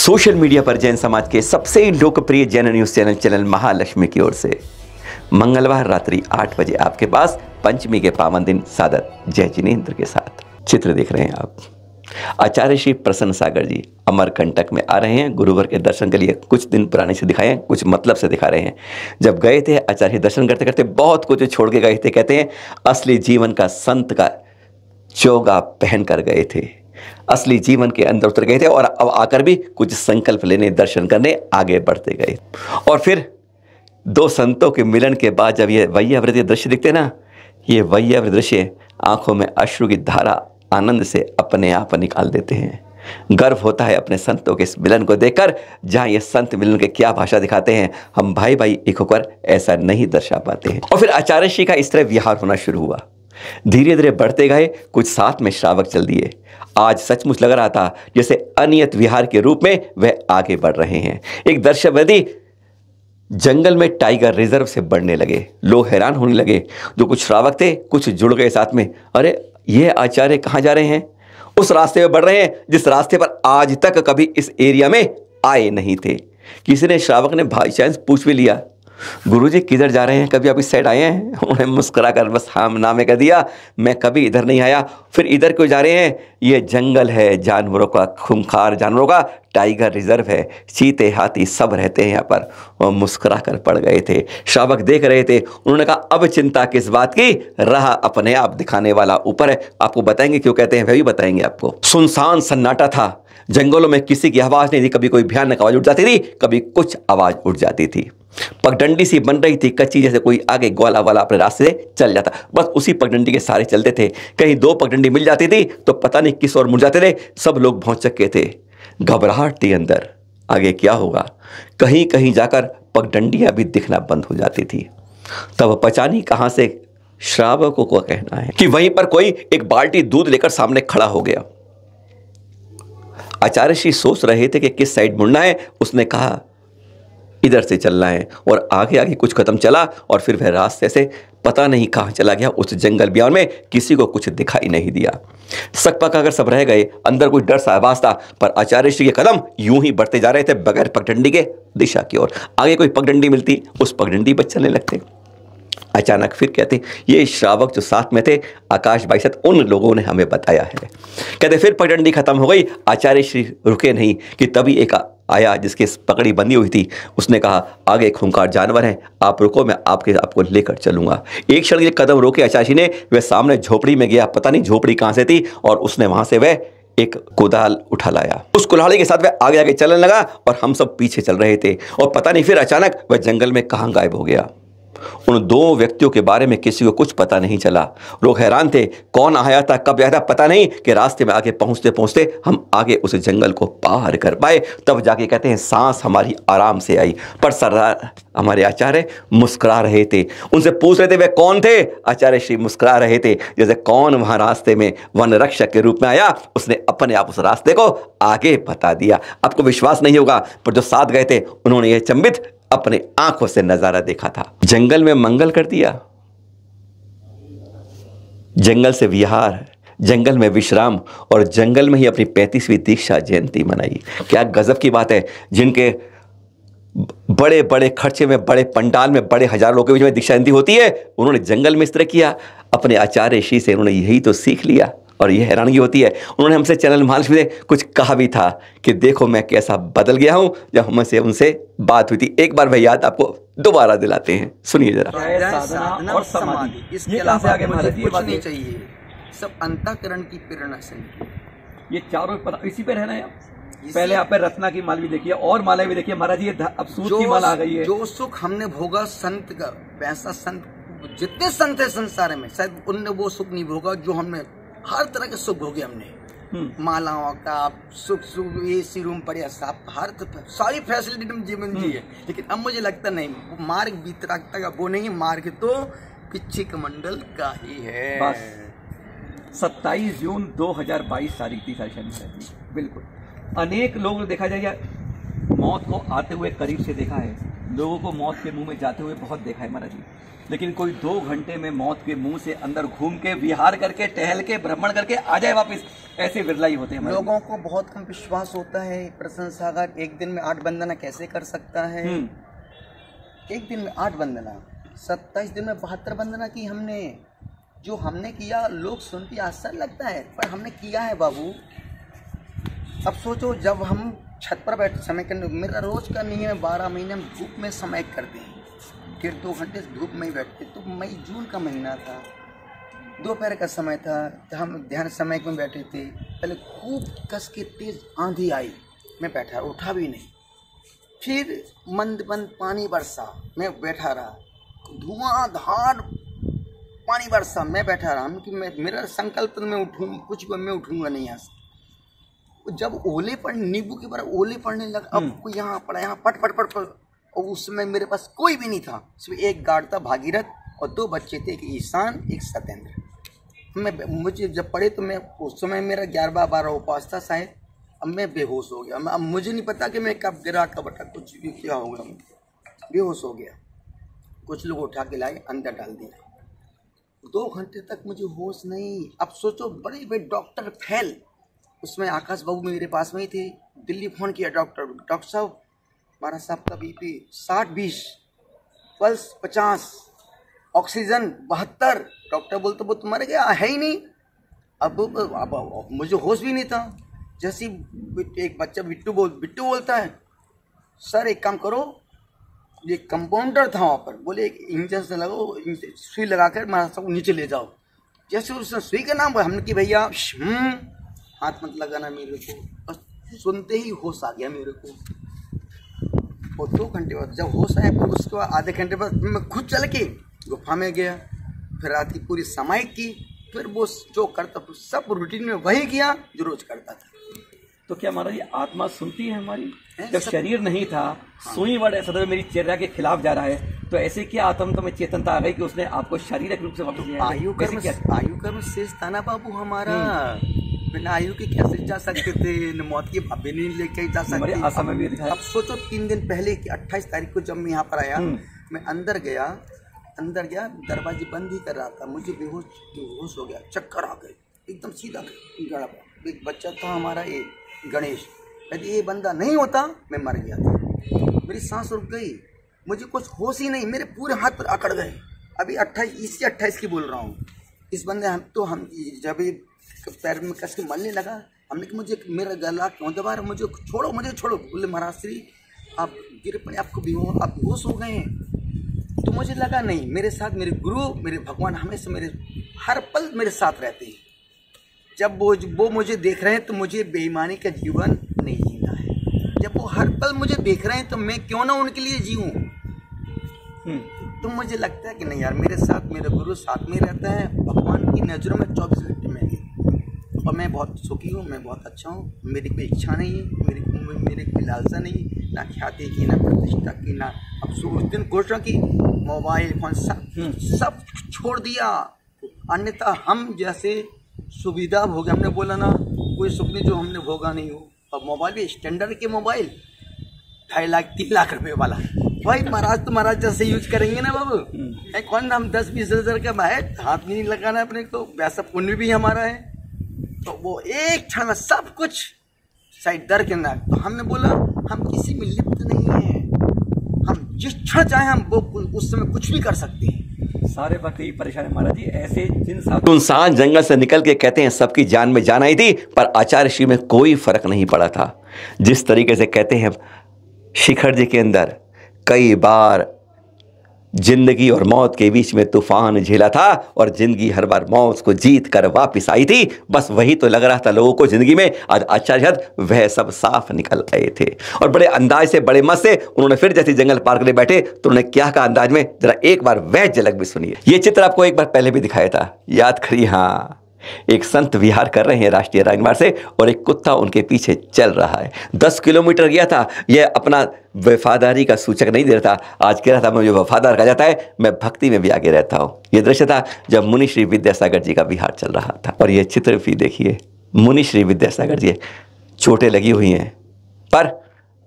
Social media पर जैन समाज के सबसे लोकप्रिय जैन न्यूज चैनल महालक्ष्मी की ओर से मंगलवार रात्रि 8 बजे आपके पास पंचमी के पावन दिन सादर जय जिनेन्द्र के साथ चित्र देख रहे हैं आप। आचार्य श्री प्रसन्न सागर जी अमरकंटक में आ रहे हैं गुरुवर के दर्शन के लिए। कुछ दिन पुराने से दिखाए हैं, कुछ मतलब से दिखा रहे हैं। जब गए थे आचार्य दर्शन करते करते बहुत कुछ छोड़ के गए थे। कहते हैं असली जीवन का संत का चोगा पहन कर गए थे, असली जीवन के अंदर उतर गए थे और अब आकर भी कुछ संकल्प लेने, दर्शन करने आगे बढ़ते गए। और फिर दो संतों के मिलन के बाद जब ये वैयावृत दृश्य दिखते ना, ये वैयावृत दृश्य आंखों में अश्रु की धारा आनंद से अपने आप निकाल देते हैं। गर्व होता है अपने संतों के इस मिलन को देखकर, जहां ये संत मिलन के क्या भाषा दिखाते हैं। हम भाई भाई एक होकर ऐसा नहीं दर्शा पाते हैं। और फिर आचार्य श्री का इस तरह विहार होना शुरू हुआ। धीरे धीरे बढ़ते गए, कुछ साथ में श्रावक चल दिए। आज सचमुच लग रहा था जैसे अनियत विहार के रूप में वह आगे बढ़ रहे हैं। एक दर्शकवर्दी जंगल में टाइगर रिजर्व से बढ़ने लगे। लोग हैरान होने लगे। जो कुछ श्रावक थे कुछ जुड़ गए साथ में। अरे ये आचार्य कहाँ जा रहे हैं? उस रास्ते में बढ़ रहे हैं जिस रास्ते पर आज तक कभी इस एरिया में आए नहीं थे। किसी ने श्रावक ने भाई चांस पूछ भी लिया, गुरुजी किधर जा रहे हैं, कभी आप इस साइड आए हैं? उन्होंने मुस्कुरा कर बस हाँ नामे कह दिया, मैं कभी इधर नहीं आया। फिर इधर क्यों जा रहे हैं? ये जंगल है जानवरों का, खूंखार जानवरों का टाइगर रिजर्व है, चीते हाथी सब रहते हैं यहाँ पर। और मुस्कुरा कर पड़ गए थे। श्रावक देख रहे थे। उन्होंने कहा अब चिंता किस बात की, रहा अपने आप दिखाने वाला ऊपर है। आपको बताएंगे क्यों कहते हैं, वह भी बताएंगे आपको। सुनसान सन्नाटा था, जंगलों में किसी की आवाज नहीं थी। कभी कोई भयानक आवाज उठ जाती थी, कभी कुछ आवाज उठ जाती थी। पगडंडी सी बन रही थी कच्ची, जैसे कोई आगे ग्वाला वाला अपने रास्ते से चल जाता। बस उसी पगडंडी के सारे चलते थे। कहीं दो पगडंडी मिल जाती थी तो पता नहीं किस ओर मुड़ जाते थे। सब लोग भौंचक्के थे, घबराहट थी अंदर, आगे क्या होगा। कहीं कहीं जाकर पगडंडियां भी दिखना बंद हो जाती थी। तब पता नहीं कहां से श्रावकों को कहना है कि वहीं पर कोई एक बाल्टी दूध लेकर सामने खड़ा हो गया। आचार्य श्री सोच रहे थे कि किस साइड मुड़ना है। उसने कहा इधर से चलना है। और आगे आगे कुछ कदम चला और फिर वह रास्ते से पता नहीं कहां चला गया। उस जंगल बियान में किसी को कुछ दिखाई नहीं दिया। सकपका कर सब रह गए। अंदर कोई डर सा आवाज था, पर आचार्य श्री के कदम यूं ही बढ़ते जा रहे थे बगैर पगडंडी के दिशा की ओर। आगे कोई पगडंडी मिलती, उस पगडंडी पर चलने लगते। अचानक फिर कहते ये श्रावक जो साथ में थे आकाश भाई साथ, उन लोगों ने हमें बताया है। कहते फिर पगडंडी खत्म हो गई। आचार्य श्री रुके नहीं कि तभी एक आया जिसके पगड़ी बंधी हुई थी। उसने कहा आगे खूंखार जानवर हैं, आप रुको, मैं आपको लेकर चलूंगा। एक क्षण के कदम रोके आचार्य श्री ने, वह सामने झोपड़ी में गया। पता नहीं झोपड़ी कहां से थी, और उसने वहां से वह एक कुदाल उठा लाया। उस कुल्हाड़ी के साथ वह आगे आगे चलने लगा और हम सब पीछे चल रहे थे। और पता नहीं फिर अचानक वह जंगल में कहां गायब हो गया। उन दो व्यक्तियों के बारे में किसी को कुछ पता नहीं चला। लोग हैरान थे, कौन आया था, कब आया था, पता नहीं। कि रास्ते में आगे पहुंचते पहुंचते हम आगे उस जंगल को पार कर पाए। तब जाके कहते हैं सांस हमारी आराम से आई। पर सरदार हमारे आचार्य मुस्कुरा रहे थे। उनसे पूछ रहे थे वे कौन थे। आचार्य श्री मुस्कुरा रहे थे जैसे कौन वहां रास्ते में वन रक्षक के रूप में आया। उसने अपने आप उस रास्ते को आगे बता दिया। आपको विश्वास नहीं होगा, पर जो साथ गए थे उन्होंने यह चंबित अपने आंखों से नजारा देखा था। जंगल में मंगल कर दिया, जंगल से विहार, जंगल में विश्राम, और जंगल में ही अपनी 35वीं दीक्षा जयंती मनाई। क्या गजब की बात है। जिनके बड़े बड़े खर्चे में, बड़े पंडाल में, बड़े हजारों लोगों के बीच में दीक्षा जयंती होती है, उन्होंने जंगल में इस तरह किया। अपने आचार्य श्री से उन्होंने यही तो सीख लिया। और यह हैरानगी होती है, उन्होंने हमसे चैनल महालक्ष्मी से कुछ कहा भी था कि देखो मैं कैसा बदल गया हूं जब हमसे उनसे बात हुई थी। एक बार वह याद आपको दोबारा दिलाते हैं, सुनिए जरा। साधना और समाधि, इसके अलावा आगे कुछ नहीं चाहिए। सब अंतःकरण की प्रेरणा से। ये चारों इसी पे रहना है। पहले आप पे रत्ना की माल भी देखिए और माला भी देखिए। महाराज ये अब सूत की माल आ गई है। जो सुख हमने भोगा संत का, वैसा संत जितने संत है संसार में शायद उनने वो सुख नहीं भोगा जो हमने। हर तरह के सुख भोगे हमने, मालाओं का सुख, एसी रूम पर या हर सारी फैसिलिटी में जीवन जी है। लेकिन अब मुझे लगता नहीं वो मार्ग वितरागता का वो नहीं, मार्ग तो पिछिक मंडल का ही है। बस 27 जून 2022 तारीख थी। बिल्कुल अनेक लोग देखा जाए मौत को आते हुए करीब से देखा है, लोगों को मौत के मुंह में जाते हुए बहुत देखा है महाराज जी, लेकिन कोई 2 घंटे में मौत के मुंह से अंदर घूम के, विहार करके, टहल के, भ्रमण करके आ जाए वापस, ऐसे विरला ही होते हैं। लोगों को बहुत कम विश्वास होता है प्रसन्न सागर एक दिन में 8 वंदना कैसे कर सकता है। एक दिन में 8 वंदना, 27 दिन में 72 वंदना की हमने। जो हमने किया लोग सुन के आश्चर्य लगता है, पर हमने किया है बाबू। अब सोचो, जब हम छत पर बैठे समय करने, मेरा रोज का नहीं है, 12 महीने हम धूप में समय करते हैं, 1.5-2 घंटे धूप में ही बैठते। तो मई जून का महीना था, दोपहर का समय था, तो हम ध्यान समय में बैठे थे। पहले खूब कस के तेज आंधी आई, मैं बैठा, उठा भी नहीं। फिर मंद मंद पानी बरसा, मैं बैठा रहा। धुआंधार पानी बरसा, मैं बैठा रहा। कि मेरा संकल्प तो मैं उठूँ, कुछ मैं उठूँगा नहीं यहाँ से। जब ओले पड़ने, नींबू के बराबर ओले पड़ने लगा, अब कोई यहाँ पड़ा, यहाँ पट पट पट पट, और उस समय मेरे पास कोई भी नहीं था, सिर्फ एक गार्ड था भागीरथ और 2 बच्चे थे, एक ईशान एक सत्येंद्र। मुझे जब पड़े तो मैं उस समय मेरा 11-12 उपास था शायद। अब मैं बेहोश हो गया। अब मुझे नहीं पता कि मैं कब गिरा कब बटा, कुछ भी क्या हो गया, बेहोश हो गया। कुछ लोग उठा के लाए, अंदर डाल दिया। 2 घंटे तक मुझे होश नहीं। अब सोचो, बड़े बड़े डॉक्टर फेल, उसमें आकाश बाबू मेरे पास में ही थे। दिल्ली फोन किया, डॉक्टर साहब हमारा साहब का बीपी 60-20, पल्स 50, ऑक्सीजन 72। डॉक्टर बोलते वो तो मर गया, है ही नहीं। अब मुझे होश भी नहीं था। जैसे एक बच्चा बिट्टू बोलता है, सर एक काम करो, ये कंपाउंडर था वहाँ पर, बोले एक इंजेक्शन लगाओ, सुई लगाकर हमारा सबको नीचे ले जाओ। जैसे उसने सुई का नाम बोला, हमने कि भैया हाथ मत लगाना मेरे को। बस सुनते ही होश आ गया मेरे को। और 2 घंटे बाद जब होश आया, फिर उसके बाद आधे घंटे बाद मैं खुद चल के गुफा में गया। फिर रात की पूरी समाई की। फिर वो जो करता सब रूटीन में वही किया जो रोज करता था। तो क्या महाराज ये आत्मा सुनती है हमारी? जब शरीर नहीं था, सुई वर्ड ऐसा था मेरी चेहरा के खिलाफ जा रहा है, तो ऐसे क्या आत्मा तो में चेतनता आ गई कि उसने आपको शारीरिक रूप से वापस लिया? आयु कर्म शेष था ना बाबू हमारा। बिना आयु के कैसे जा सकते थे, न मौत की भाभी नहीं लेके जा सकते। अब सोचो 3 दिन पहले की 28 तारीख को जब मैं यहाँ पर आया, मैं अंदर गया, दरवाजे बंद ही कर रहा था, मुझे बेहोश हो गया, चक्कर आ गए एकदम सीधा गड़ा। एक बच्चा था हमारा, एक गणेश, यदि ये बंदा नहीं होता मैं मर गया था। मेरी सांस रुक गई, मुझे कुछ होश ही नहीं, मेरे पूरे हाथ पर अकड़ गए। अभी 28 की बोल रहा हूँ। इस बंदे हम जब पैर में कस के मलने लगा, हमने कि मुझे मेरा गला क्यों दबा रहा, मुझे छोड़ो। बोले महाराज श्री आप गिर पड़े, आप बेहोश हो गए हैं। तो मुझे लगा नहीं, मेरे साथ मेरे गुरु, मेरे भगवान हमेशा मेरे हर पल मेरे साथ रहते हैं। जब वो मुझे देख रहे हैं तो मुझे बेईमानी का जीवन नहीं जीना है। जब वो हर पल मुझे देख रहे हैं तो मैं क्यों ना उनके लिए जीऊँ। तो मुझे लगता है कि नहीं यार, मेरे साथ मेरा गुरु साथ में रहता है, भगवान की नज़रों में 24 घंटे में है। और मैं बहुत सुखी हूँ, मैं बहुत अच्छा हूँ। मेरी कोई इच्छा नहीं है, मेरी कोई लालसा नहीं, ना ख्याति की, ना प्रतिष्ठा की, ना अब उस दिन घोषणा की मोबाइल फोन सब छोड़ दिया। अन्यथा हम जैसे सुविधा भोगे, हमने बोला ना कोई सुख नहीं जो हमने भोगा नहीं हो। अब मोबाइल भी स्टैंडर्ड के मोबाइल 2.5 लाख 3 लाख रुपए वाला, भाई महाराज तो महाराज जैसे यूज करेंगे ना बाबू। कौन हम 10-20 हज़ार का है, हाथ नहीं लगाना अपने को, वैसा पुण्य भी हमारा है। तो वो एक क्षण में सब कुछ साइड दर के अंदर। तो हमने बोला हम किसी में लिप्त नहीं है, हम जिस क्षण चाहे हम वो उस समय कुछ भी कर सकते हैं। सारे वक्त यही परेशान है महाराज जी। ऐसे जिन सुनसान जंगल से निकल के कहते हैं सबकी जान में जान आई थी, पर आचार्य श्री में कोई फर्क नहीं पड़ा था। जिस तरीके से कहते हैं शिखर जी के अंदर कई बार जिंदगी और मौत के बीच में तूफान झेला था और जिंदगी हर बार मौत को जीत कर वापिस आई थी, बस वही तो लग रहा था लोगों को जिंदगी में। आज आचार्य वह सब साफ निकल आए थे और बड़े अंदाज से, बड़े मत से उन्होंने फिर जैसे जंगल पार करने बैठे तो उन्होंने क्या कहा अंदाज में, जरा एक बार वह झलक भी सुनिए। ये चित्र आपको एक बार पहले भी दिखाया था, याद करिए। हाँ, एक संत विहार कर रहे हैं राष्ट्रीय राजमार्ग से और एक कुत्ता उनके पीछे चल रहा है। 10 किलोमीटर गया था। यह अपना वफादारी का सूचक नहीं दे रहा था, आज कह रहा था मुझे वफादार कहा जाता है, मैं भक्ति में भी आगे रहता हूँ। यह दृश्य था जब मुनि श्री विद्यासागर जी का विहार चल रहा था। और यह चित्र भी देखिए, मुनि श्री विद्यासागर जी, चोटें लगी हुई हैं, पर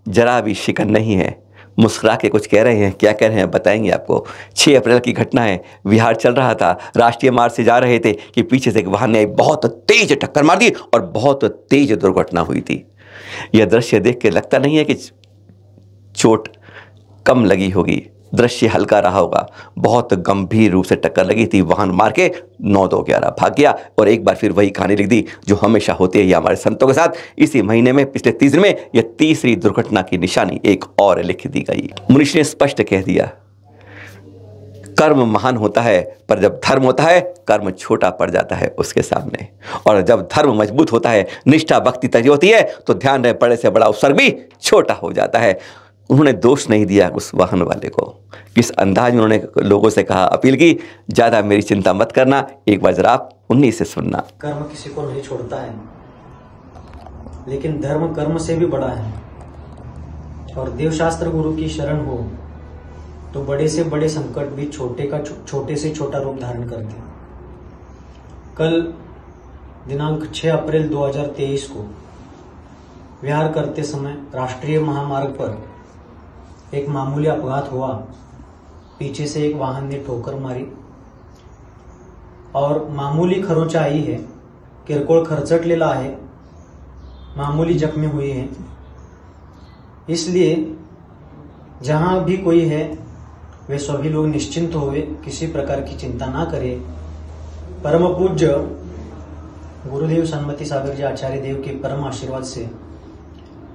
जरा भी शिकन नहीं है। मुस्कुरा के कुछ कह रहे हैं, क्या कह रहे हैं बताएंगे आपको। 6 अप्रैल की घटना है, बिहार चल रहा था, राष्ट्रीय मार्ग से जा रहे थे कि पीछे से एक वाहन ने बहुत तेज टक्कर मार दी और बहुत तेज दुर्घटना हुई थी। यह दृश्य देख के लगता नहीं है कि चोट कम लगी होगी, दृश्य हल्का रहा होगा। बहुत गंभीर रूप से टक्कर लगी थी, वाहन मार के 9-2-11 भाग गया और एक बार फिर वही कहानी लिख दी जो हमेशा होती है ये हमारे संतों के साथ। इसी महीने में पिछले 30 दिन में यह तीसरी दुर्घटना की निशानी एक और लिख दी गई। मुनीष ने स्पष्ट कह दिया, कर्म महान होता है पर जब धर्म होता है कर्म छोटा पड़ जाता है उसके सामने, और जब धर्म मजबूत होता है, निष्ठा भक्ति तजी होती है तो ध्यान रहे बड़े से बड़ा उपसर्ग भी छोटा हो जाता है। उन्होंने दोष नहीं दिया उस वाहन वाले को, किस अंदाज में उन्होंने लोगों से कहा, अपील की, ज़्यादा मेरी चिंता मत करना, एक बार जरा आप उन्हीं से सुनना। कर्म किसी को नहीं छोड़ता है, लेकिन धर्म कर्म से भी बड़ा है, और देवशास्त्र गुरु की शरण हो तो बड़े से बड़े संकट भी छोटे से छोटा रूप धारण करते। कल दिनांक 6 अप्रैल 2023 को विहार करते समय राष्ट्रीय महामार्ग पर एक मामूली अपघात हुआ। पीछे से एक वाहन ने ठोकर मारी और मामूली खरोंच आई है, किरकोळ खरचटलेला आहे, मामूली जख्मी हुई है। इसलिए जहां भी कोई है वे सभी लोग निश्चिंत होवे, किसी प्रकार की चिंता ना करें। परम पूज्य गुरुदेव सन्मति सागर जी आचार्य देव के परम आशीर्वाद से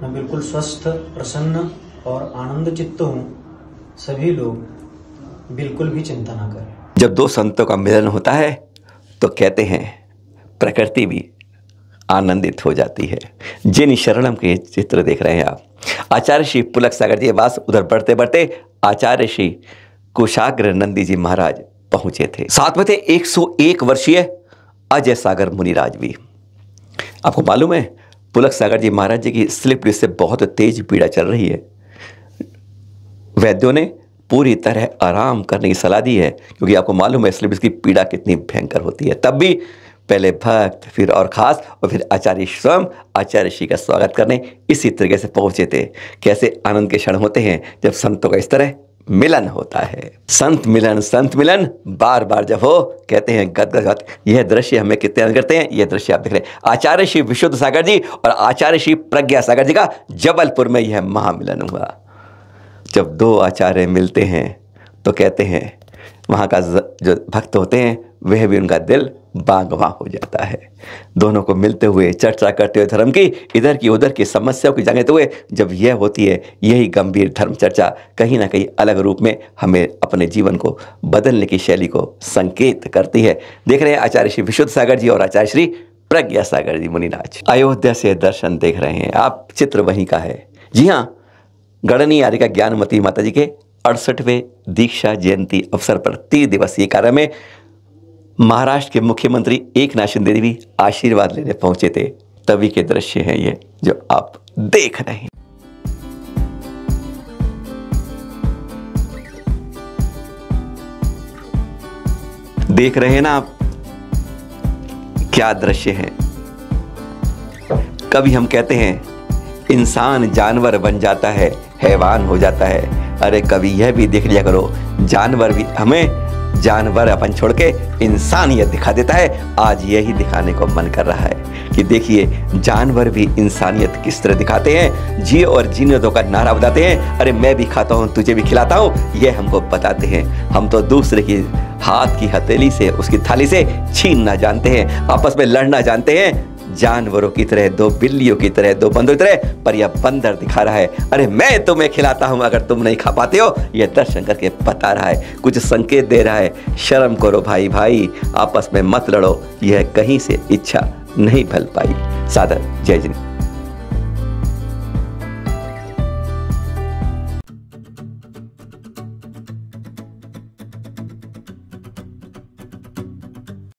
मैं बिल्कुल स्वस्थ, प्रसन्न और आनंद चित्त हूँ। सभी लोग बिल्कुल भी चिंता ना करें। जब दो संतों का मिलन होता है तो कहते हैं प्रकृति भी आनंदित हो जाती है। जिन शरणम के चित्र देख रहे हैं आप, आचार्य श्री पुलक सागर जी के पास उधर बढ़ते बढ़ते आचार्य श्री कुशाग्र नंदी जी महाराज पहुंचे थे। साथ में थे 101 वर्षीय अजय सागर मुनिराज भी। आपको मालूम है पुलक सागर जी महाराज जी की स्लिप डिस्क से बहुत तेज पीड़ा चल रही है। वैद्यों ने पूरी तरह आराम करने की सलाह दी है, क्योंकि आपको मालूम है स्लिप डिस्क की पीड़ा कितनी भयंकर होती है। तब भी पहले भक्त, फिर और खास, और फिर आचार्य स्वयं आचार्य श्री का स्वागत करने इसी तरीके से पहुंचे थे। कैसे आनंद के क्षण होते हैं जब संतों का इस तरह मिलन होता है। संत मिलन बार बार जब हो, कहते हैं गदगद। यह दृश्य हमें कितने आनंद करते हैं। यह दृश्य आप देख रहे हैं आचार्य श्री विशुद्ध सागर जी और आचार्य श्री प्रज्ञा सागर जी का जबलपुर में यह महामिलन हुआ। जब दो आचार्य मिलते हैं तो कहते हैं वहाँ का जो भक्त होते हैं वह भी उनका दिल बागवां हो जाता है। दोनों को मिलते हुए चर्चा करते हुए धर्म की, इधर की उधर की समस्याओं की जागते हुए जब यह होती है, यही गंभीर धर्म चर्चा कहीं ना कहीं अलग रूप में हमें अपने जीवन को बदलने की शैली को संकेत करती है। देख रहे हैं आचार्य श्री विशुद्ध सागर जी और आचार्य श्री प्रज्ञा सागर जी मुनिराज। अयोध्या से दर्शन देख रहे हैं आप, चित्र वहीं का है। जी हाँ, गणनी आर्यिका ज्ञानमती माता जी के 68वें दीक्षा जयंती अवसर पर 3 दिवसीय कार्यक्रम में महाराष्ट्र के मुख्यमंत्री एकनाथ शिंदे जी भी आशीर्वाद लेने पहुंचे थे। तभी के दृश्य हैं ये जो आप देख रहे हैं। देख रहे हैं ना आप, क्या दृश्य है। कभी हम कहते हैं इंसान जानवर बन जाता है, हैवान हो जाता है। अरे कभी यह भी देख लिया करो, जानवर भी हमें जानवर अपन छोड़ के इंसानियत दिखा देता है। आज यही दिखाने को मन कर रहा है कि देखिए जानवर भी इंसानियत किस तरह दिखाते हैं, जियो और जीने दो का नारा बताते हैं। अरे मैं भी खाता हूँ, तुझे भी खिलाता हूँ, ये हमको बताते हैं। हम तो दूसरे की हाथ की हथेली से, उसकी थाली से छीनना जानते हैं, आपस में लड़ना जानते हैं। जानवरों की तरह, दो बिल्लियों की तरह, दो बंदरों की तरह, पर यह बंदर दिखा रहा है अरे मैं तुम्हें खिलाता हूं, अगर तुम नहीं खा पाते हो। यह दर्शन करके बता रहा है, कुछ संकेत दे रहा है, शर्म करो भाई भाई, आपस में मत लड़ो। यह कहीं से इच्छा नहीं फल पाई। सादर जय जिन।